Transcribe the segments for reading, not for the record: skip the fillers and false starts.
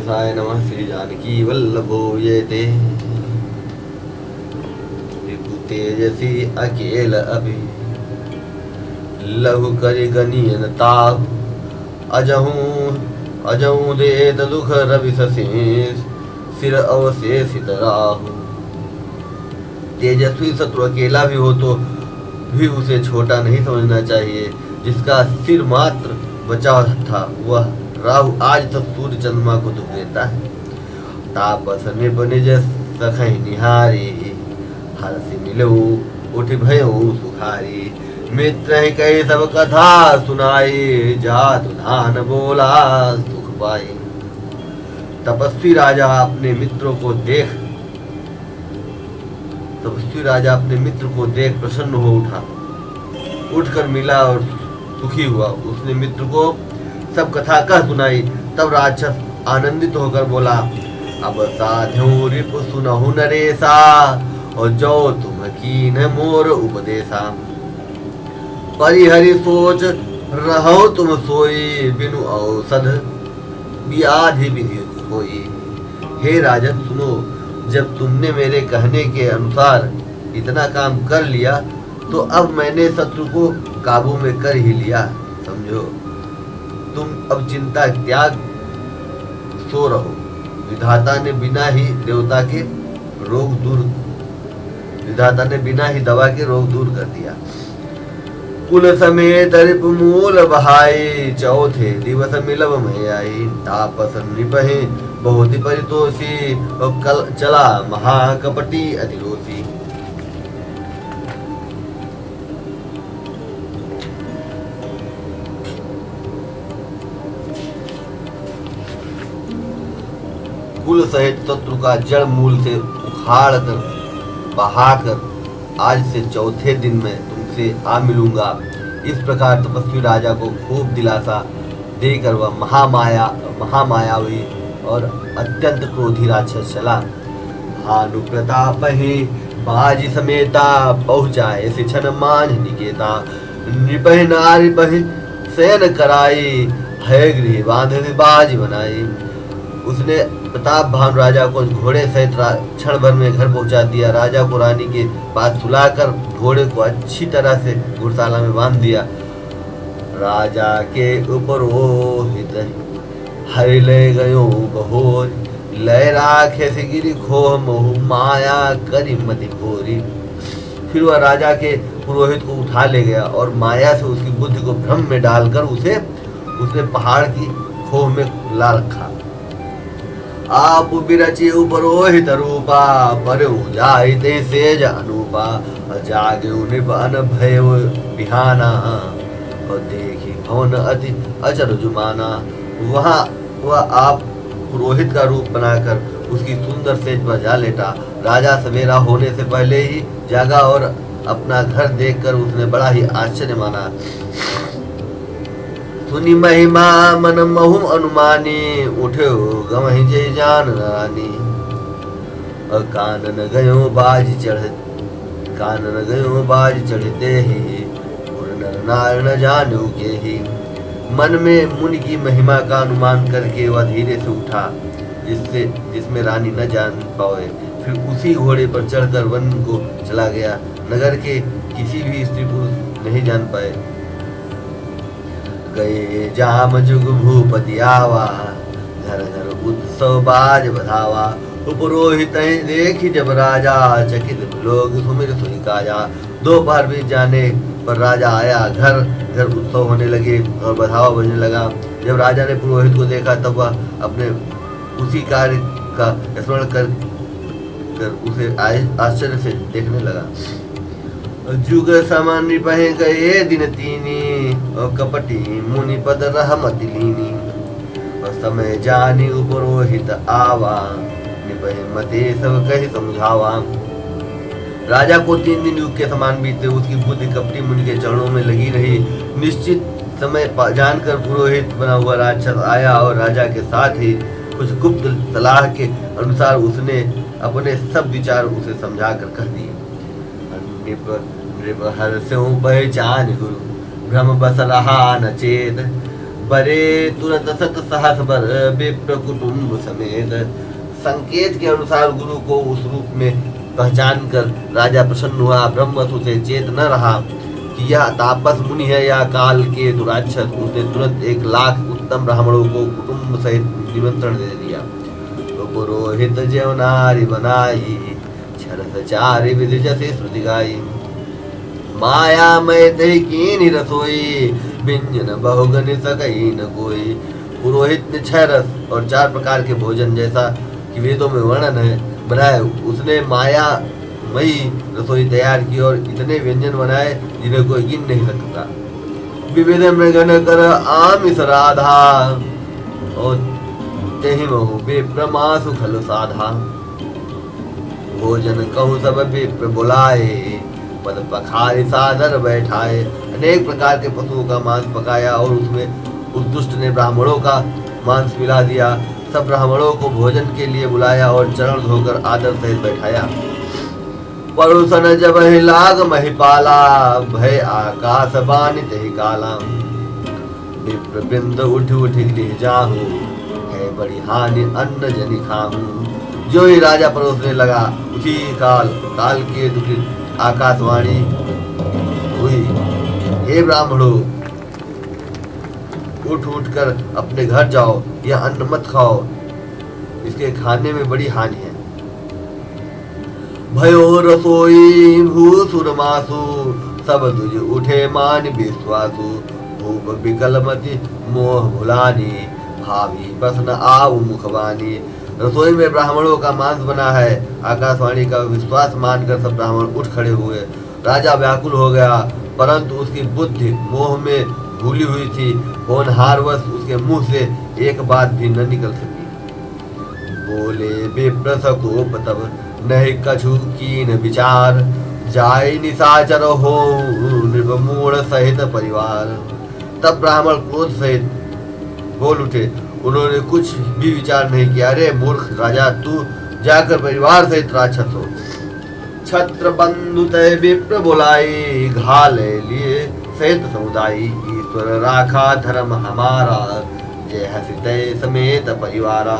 वेंकटेशाय नमः। श्री जानकी वल्लभो येते रिपु तेजसी अकेल अभि लघु करि गनियन ताहु अजहूं देत दुख रवि ससेस सिर अवशेषित राहु। तेजस्वी शत्रु अकेला भी हो तो भी उसे छोटा नहीं समझना चाहिए। जिसका सिर मात्र बचा था वह राहु आज तक सूर्य चंद्रमा को दुख देता है। तापस निप निज सखई निहारी हर्षि मिलऊ उठ भयऊ सुखारी। मित्र ही कही सब कथा सुनाई जातु धान बोला सुख पाई। तपस्वी राजा अपने मित्रों को देख प्रसन्न हो उठकर मिला और सुखी हुआ। उसने मित्र को सब कथा कह सुनाई। तब राक्षस आनंदित होकर बोला, अब साध्यों रिपु सुनहु नरेसा और जो तुम कीन मोर उपदेशा। परिहरि सोच रहो तुम सोई बिनु औषध व्याधि विधि होई। हे राजन सुनो, जब तुमने मेरे कहने के अनुसार इतना काम कर लिया तो अब मैंने शत्रु को काबू में कर ही लिया। समझो, तुम अब चिंता त्याग सो रहो। विधाता ने बिना ही दवा के रोग दूर कर दिया। कुल समेत रिपु मूल बहाई चौथे दिवस मिलब में आई। तापस निपहे बहुत परितोषी और कल चला महाकपटी अधिरोषी। कुल सहित शत्रु का जड़ मूल से उखाड़ कर बहाकर आज से चौथे दिन में तुमसे आ मिलूंगा। इस प्रकार तपस्वी राजा को खूब दिलासा देकर वह महामायावी और अत्यंत क्रोधी राक्षस चला। भानु प्रताप ही बाजी समेता पहुँचाए शिक्षण मान निकेता। निपह नारी बहि शयन कराई है गृह बांध बाजी बनाई। उसने प्रताप भानु राजा को घोड़े सहित क्षण भर में घर पहुंचा दिया। राजा को रानी के पास सुलाकर घोड़े को अच्छी तरह से घुड़शाला में बांध दिया। राजा के उपरोहित हरि ले गयो बहोर लय राखे से गिरी खोह मोह माया करी मति भोरी। फिर वह राजा के पुरोहित को उठा ले गया और माया से उसकी बुद्धि को भ्रम में डालकर उसने पहाड़ की खोह में ला रखा। आप बिरची उपरोहित रूपा पर जाते सेज अनुपा। जाग्यो निपन भय बिहाना और देखी भवन अति अचर जुमाना। वह आप पुरोहित का रूप बनाकर उसकी सुंदर सेज पर जा लेटा। राजा सवेरा होने से पहले ही जागा और अपना घर देखकर उसने बड़ा ही आश्चर्य माना। सुनी महिमा मन महु अनुमानी उठो गमहि जय जान रानी। कानन गयो बाज चढ़ते ही नारायण जानू के ही। मन में मुनि की महिमा का अनुमान करके वह धीरे से उठा जिसमें रानी न जान पाए। फिर उसी घोड़े पर चढ़कर वन को चला गया। नगर के किसी भी स्त्री पुरुष नहीं जान पाए। गए जाम जुग भूपति आवा घर घर उत्सव बाज बधावा। पुरोहित देखी जब राजा चकित लोग सुमिर सुई काजा। दोपहर भी जाने पर राजा आया। घर घर उत्सव होने लगे और बधावा बजने लगा। जब राजा ने पुरोहित को देखा तब वह अपने उसी कार्य का स्मरण कर उसे आश्चर्य से देखने लगा। जुग समान निपहे गए दिन तीनी और कपटी मुनि पद रहमति लीनी। और समय जानी उपरोहित आवा निपहे मते सब कही समझावा। राजा को 3 दिन युग के समान बीते। उसकी बुद्धि कपटी मुनि के चरणों में लगी रही। निश्चित समय जानकर पुरोहित बना हुआ राक्षस आया और राजा के साथ ही कुछ गुप्त सलाह के अनुसार उसने अपने सब विचार उसे समझा कर कह दिए। हर्षों पहचान गुरु भ्रम बस रहा न चेत परे तुरंत सत सहस बर विप्र कुटुंब समेत। संकेत के अनुसार गुरु को उस रूप में पहचान कर राजा प्रसन्न हुआ। ब्रह्मवसु से चेत न रहा कि यह तापस मुनि है या काल के दुराक्षस। उसने तुरंत 1,00,000 उत्तम ब्राह्मणों को कुटुंब सहित निमंत्रण दे दिया। तो पुरोहित ज्यों नारी बनाई, छरस चारि विधि जैसे श्रुति गाई। माया मय ते कीनी रसोई, व्यंजन बहुगनि सकई न कोई। पुरोहित ने 6 रस और 4 प्रकार के भोजन, जैसा कि वेदों में वर्णन है, बनाए। उसने माया मई रसोई तैयार की और इतने व्यंजन बनाए जिन्हें कोई गिन नहीं सकता। विविध मृगन कर आमिष राधा, और तेहि महु विप्र मासु खल साधा। भोजन कहूँ सब विप्र बुलाए, पद पखारी सादर बैठाए। अनेक प्रकार के पशुओं का मांस पकाया और उसमें उस दुष्ट ने ब्राह्मणों का मांस मिला दिया। सब ब्राह्मणों को भोजन के लिए बुलाया और चरण धोकर आदर सहित बैठाया। परुषन जब लाग महिपाला, भय आकाश बानी तहि काला। विप्र बिंद उठ उठ गृह जाहूं, है बड़ी हानि अन्न जनि खाहूं। जो ही राजा परोसने लगा, उसी काल के दुखित आकाशवाणी हुई, हे ब्राह्मणों, उठ उठ कर अपने घर जाओ, यह अन्न मत खाओ, इसके खाने में बड़ी हानि है। भयो रसोई भूसुर मासु, सब दुज उठे मान विश्वासु। भूप विकल मति मोह भुलानी, भावी बस न आऊ मुखवानी। रसोई में ब्राह्मणों का मांस बना है। आकाशवाणी का विश्वास मानकर सब ब्राह्मण उठ खड़े हुए। राजा व्याकुल हो गया, परंतु उसकी बुद्धि मोह में भूली हुई थी। होनहारवश उसके मुंह से एक बात भी न निकल सकी। बोले विप्र सकोप तब, नहीं कछु कीन विचार। जाय निशाचर हो निर्मूढ़ सहित परिवार। तब ब्राह्मण क्रोध सहित बोल उठे। उन्होंने कुछ भी विचार नहीं किया। अरे मूर्ख राजा, तू जाकर परिवार सहित राक्षस हो। छत्र बंधु तय विप्र बुलाई, घाल लिए सहित समुदायी। ईश्वर राखा धर्म हमारा, जय हसी तय समेत परिवारा।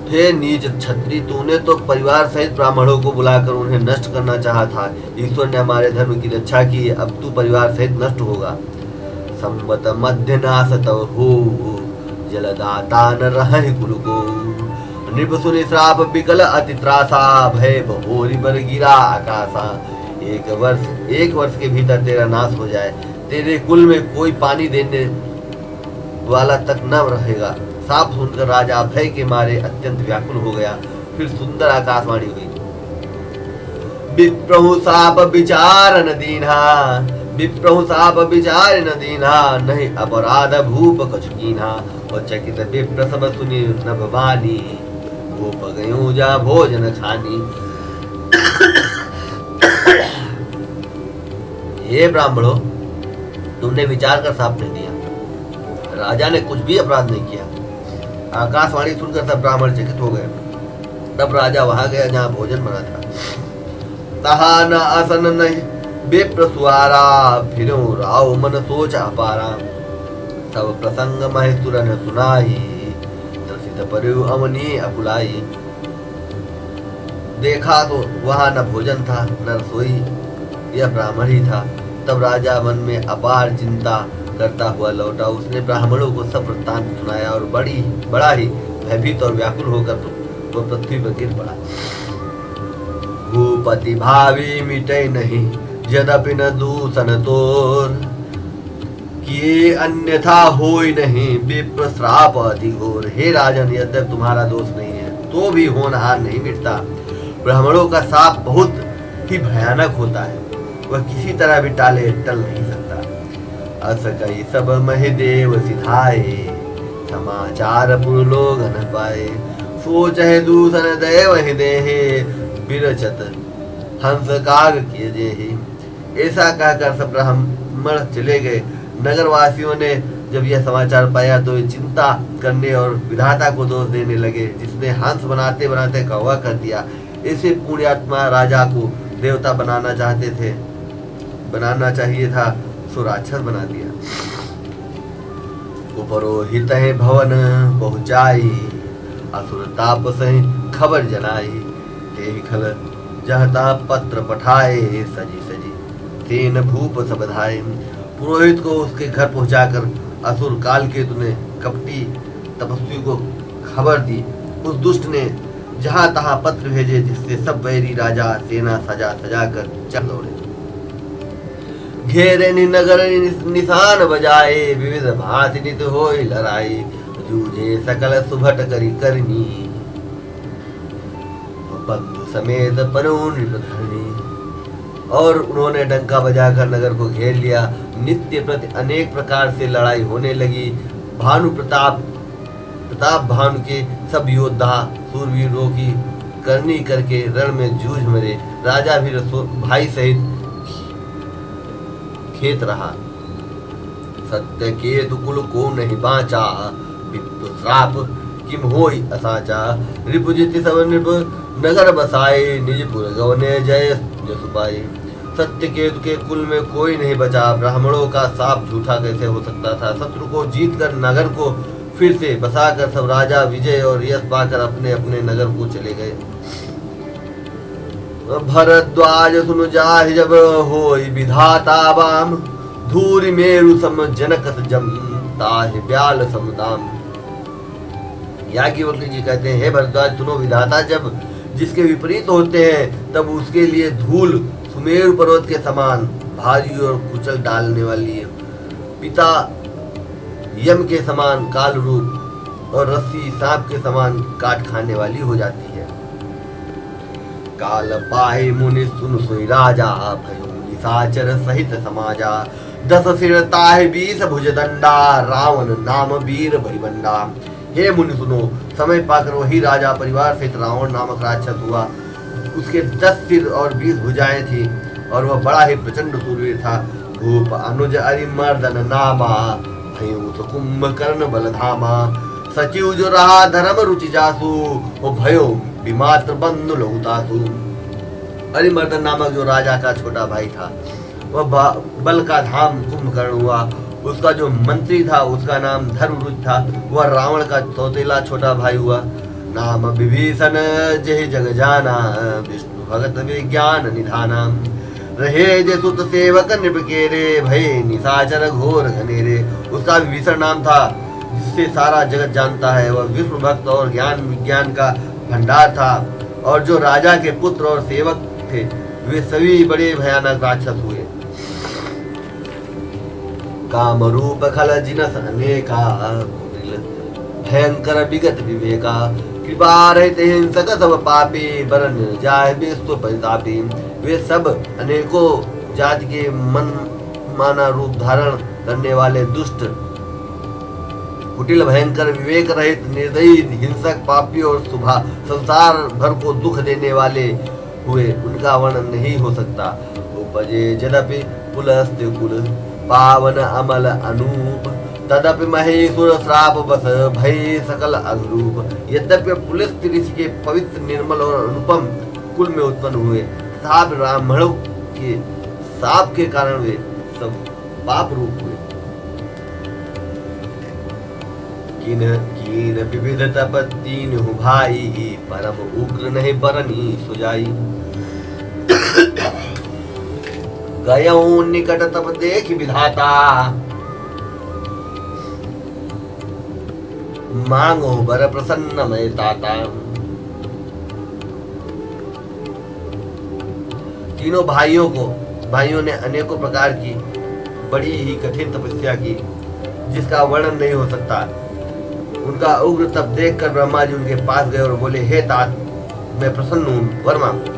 हे नीच छत्री, तूने तो परिवार सहित ब्राह्मणों को बुलाकर उन्हें नष्ट करना चाहा था। ईश्वर ने हमारे धर्म की रक्षा की, अब तू परिवार सहित नष्ट होगा। संवत मध्य नाश तव हो, जलदाता न रहे कुल को। नृप सुनि श्राप विकल अति त्रासा, भय बहोरी बर गिरा आकाशा। 1 वर्ष के भीतर तेरा नाश हो जाए, तेरे कुल में कोई पानी देने वाला तक न रहेगा। साफ सुनकर राजा भय के मारे अत्यंत व्याकुल हो गया। फिर सुंदर आकाशवाणी हुई। विप्रहु साप विचार न दीन्हा, विप्रहु साप विचार न दीन्हा। नहीं अपराध भूप कछु कीन्हा, और चकित विप्र सब सुनि न भवानी। भूप गयो जा भोजन खानी। हे ब्राह्मणों, तुमने विचार कर साप नहीं दिया। राजा ने कुछ भी अपराध नहीं किया। आकाशवाणी सुनकर सब ब्राह्मण चकित हो गए। तब राजा वहां गया जहां भोजन बना था। तहा न आसन नहीं विप्र सुहारा, फिरो राव मन सोच अपारा। सब प्रसंग महेश्वर ने सुनाई, त्रसित परिव अमनी अकुलाई। देखा तो वहां न भोजन था न रसोई, यह ब्राह्मण ही था। तब राजा मन में अपार चिंता करता हुआ लौटा। उसने ब्राह्मणों को सब वृत्तांत सुनाया और बड़ा ही भयभीत और व्याकुल होकर वह पृथ्वी पर गिर पड़ा। भूपति भावी मिटे नहीं, यद्यपि न दूषण तोर। किए अन्यथा होई नहीं, विप्र श्राप अति घोर। हे राजन, यद्यपि तुम्हारा दोष नहीं है तो भी होनहार नहीं मिटता। ब्राह्मणों का शाप बहुत ही भयानक होता है, वह किसी तरह भी टल नहीं सकता। अस कई सब महिदेव सिधाए, समाचार पुर लोग न पाए। सोच है दूषण देव ही देहे, विरचत हंस काग किए जेहि। ऐसा कहकर सब ब्राह्मण चले गए। नगर वासियों ने जब यह समाचार पाया तो वे चिंता करने और विधाता को दोष देने लगे, जिसने हंस बनाते बनाते कौवा कर दिया। ऐसे पुण्यात्मा राजा को देवता बनाना चाहते थे। बनाना चाहिए था, सो राक्षस बना दिया। उपरोहित भवन पहुँचाई, असुर ताप सही खबर जनाई। तेहि खल जहता पत्र पठाए, सजी सजी तेन भूप सब धाये। पुरोहित को उसके घर पहुंचाकर असुर कालकेतु ने कपटी तपस्वी को खबर दी। उस दुष्ट ने जहां तहां पत्र भेजे, जिससे सब वैरी राजा सेना सजा सजा कर चल दौड़े। घेरे नगर निशान बजाए, विविध भांति नित होई लड़ाई। जूझे सकल सुभट करी करनी, बंधु समेत परो नृपधरणी। और उन्होंने डंका बजाकर नगर को घेर लिया। नित्य प्रति अनेक प्रकार से लड़ाई होने लगी। भानु प्रताप भानु के सब योद्धा सूरवीरों की करनी करके रण में जूझ मरे। राजा भी भाई सहित खेत रहा। सत्य केतु कुल को नहीं बाँचा, विप्र श्राप किम होई असाचा। रिपुजित सब नृप नगर बसाए, निज पुर गवने जय जसु पाए। सत्य केतु के कुल में कोई नहीं बचा। ब्राह्मणों का साप झूठा कैसे हो सकता था। शत्रु को जीतकर नगर को फिर से बसाकर सब राजा विजय और यश पाकर अपने अपने नगर को चले गए। भरद्वाज सुन जाहि जब होई विधाता बाम, धूरि मेरु सम जनक जम ताहि ब्याल समुदाम। याज्ञवल्क्य जी कहते हैं, हे भरद्वाज सुनो, विधाता जब जिसके विपरीत होते हैं तब उसके लिए धूल सुमेरु पर्वत के समान भारी और कुचल डालने वाली है। पिता यम के समान काल रूप और रस्सी सांप के समान काट खाने वाली हो जाती है। काल पाए मुनि सुन सोई राजा, भयो निशाचर सहित समाजा। 10 सिर ताहि 20 भुज दंडा, रावण नाम वीर भरिबंडा। हे मुनि सुनो, समय पाकर वही राजा परिवार सहित रावण नामक राक्षस हुआ। उसके 10 सिर और 20 भुजाएं थी और वह बड़ा ही प्रचंड सूरवीर था। भूप अनुज अरिमर्दन नामा, भयो कुंभकर्ण बलधामा। सचिव जो रहा धर्म रुचि जासु, वो भयो विमात्र बंधु लहुतासु। अरिमर्दन नामक जो राजा का छोटा भाई था, वह बल का धाम कुंभकर्ण हुआ। उसका जो मंत्री था उसका नाम धर्मरुच था। वह रावण का सौतेला छोटा भाई हुआ। नाम विभीषण जय जग जाना, विष्णु भगत विज्ञान निधाना। रहे जे सुत सेवक नृपकेरे, भय निशाचर घोर घनेरे। उसका विभीषण नाम था, जिससे सारा जगत जानता है। वह विष्णु भक्त और ज्ञान विज्ञान का भंडार था। और जो राजा के पुत्र और सेवक थे, वे सभी बड़े भयानक राक्षस हुए। काम रूप खल जिनस अनेका, भयंकर विगत विवेका। कृपा रहित हिंसक सब पापी, बरन जाय विश्व परितापी। वे सब अनेकों जाति के मन माना रूप धारण करने वाले दुष्ट, कुटिल, भयंकर, विवेक रहित, निर्दयी, हिंसक, पापी और संसार भर को दुख देने वाले हुए। उनका वर्णन नहीं हो सकता। उपजे यद्यपि पुलस्त्य कुल, पावन अमल अनूप। तदपि महेश्वर श्राप बस, भय सकल अघरूप। यद्यपि पुलस्त्य ऋषि के पवित्र, निर्मल और अनुपम कुल में उत्पन्न हुए, तथा ब्राह्मणों के साप के कारण वे सब पाप रूप हुए। किन कीन विविध तप तीन भाई, परम उग्र नहीं बरनी सुजाई। गयऊ निकट तप देख विधाता, मांगो बर प्रसन्न मैं ताता। तीनों भाइयों ने अनेकों प्रकार की बड़ी ही कठिन तपस्या की, जिसका वर्णन नहीं हो सकता। उनका उग्र तप देखकर ब्रह्मा जी उनके पास गए और बोले, हे तात, मैं प्रसन्न हूँ, वर मांगो।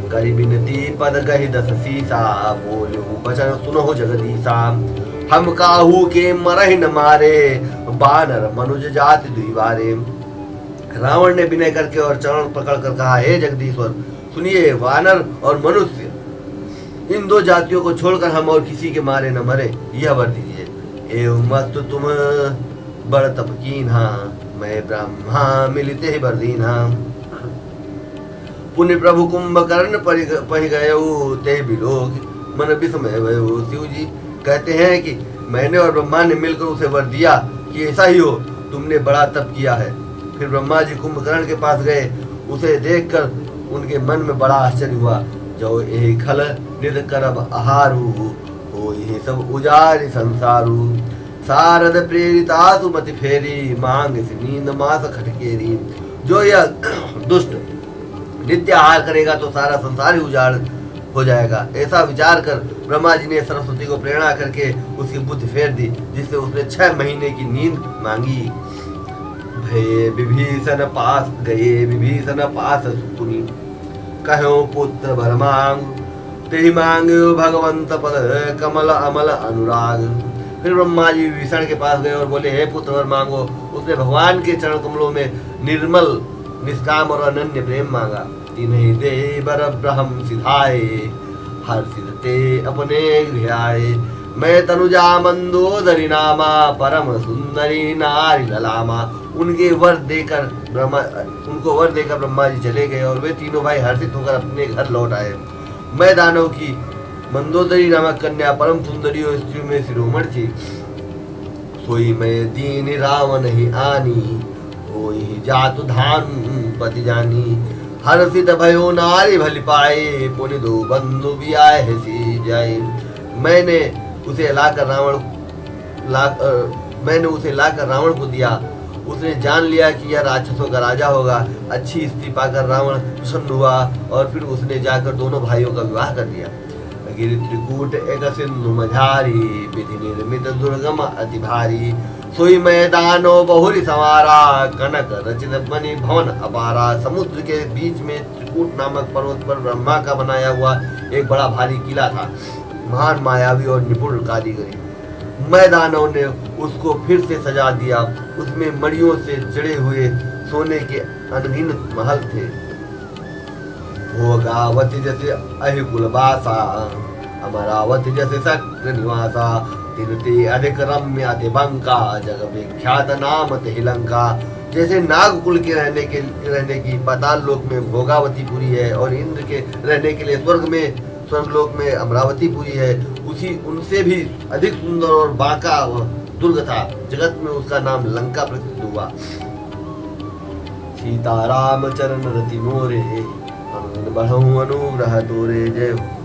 करी विनती पद गहि 10 सीसा, बोलू बचन सुनो जगदीशा। हम काहू के मरहि न मारे, बानर मनुज जाति दुईबारे। रावण ने विनय करके और चरण पकड़कर कहा, हे जगदीश्वर, सुनिए, वानर और मनुष्य, इन 2 जातियों को छोड़कर हम और किसी के मारे न मरे, यह वर दीजिए। एवं मत तुम बड़ तपकीन्हा, मैं ब्रह्मा मिलते ही वर दीन्हा। पुण्य प्रभु कुंभकर्ण पहि गयऊ, ते बिलोक मन विस्मय भयो। शिव जी कहते हैं कि मैंने और ब्रह्मा ने मिलकर उसे वर दिया कि ऐसा ही हो, तुमने बड़ा तप किया है। फिर ब्रह्मा जी कुंभकर्ण के पास गए। उसे देखकर उनके मन में बड़ा आश्चर्य हुआ। जो ए खल निध करब आहारू, हो ये सब उजारि संसारू। सारद प्रेरिता सुमति फेरी, मांग नींद मास खटकेरी। जो यह दुष्ट नित्य आहार करेगा तो सारा संसार ही उजाड़ हो जाएगा। ऐसा विचार कर ब्रह्मा जी ने सरस्वती को प्रेरणा करके उसकी बुद्धि फेर दी, जिससे उसने 6 महीने की नींद मांगी। भये विभीषण पास गए, विभीषण पास सुनी, कहो पुत्र वर मांग, तेहि मांग्यो भगवंत पद, कमल अमल अनुराग। फिर ब्रह्मा जी विभीषण के पास गए और बोले, हे पुत्र वर मांगो। उसने भगवान के चरण कमलों में निर्मल निष्काम और अनन्य प्रेम मांगा। तिन्हि दे बर ब्रह्म सिधाए, हर सिद्धते अपने गृह आए। मैं तनुजा मंदोदरी नामा, परम सुंदरी नारी ललामा। उनको वर देकर ब्रह्मा जी चले गए और वे तीनों भाई हर्षित होकर अपने घर लौट आए। मैं दानव की मंदोदरी नामक कन्या परम सुंदरी और स्त्री में शिरोमणि थी। सोई मैं दीन रावण ही आनी, होई जातु धान पति जानी। हर्षित भयो नारी भली पाए, पुनि दो बंधु भी आए सी जाए। मैंने उसे लाकर रावण को दिया। उसने जान लिया कि यह राक्षसों का राजा होगा। अच्छी स्त्री पाकर रावण प्रसन्न हुआ और फिर उसने जाकर दोनों भाइयों का विवाह कर दिया। गिरि त्रिकूट एक सिंधु मझारी, विधि निर्मित दुर्गम अति भारी। सोई मैदानो बहुरी संवारा, कनक रचित मणि भवन अपारा। समुद्र के बीच में त्रिकूट नामक पर्वत पर ब्रह्मा का बनाया हुआ एक बड़ा भारी किला था, महान मायावी और निपुण कारीगरी। मैदानों ने उसको फिर से सजा दिया। उसमें मणियों से जड़े हुए सोने के अनगिनत महल थे। भोगावती जैसे अहिकुलवासा, अमरावती जैसे शक्र निवासा। तिरते अधिक रम्य अति बंका, जग विख्यात नाम तिलंका। जैसे नागकुल के रहने की पाताल लोक में भोगावतीपुरी है और इंद्र के रहने के लिए स्वर्गलोक में अमरावतीपुरी है, उनसे भी अधिक सुंदर और बांका दुर्ग था। जगत में उसका नाम लंका प्रसिद्ध हुआ। सीताराम चरण रति मोरे, अनुग्रह तोरे। जय हो।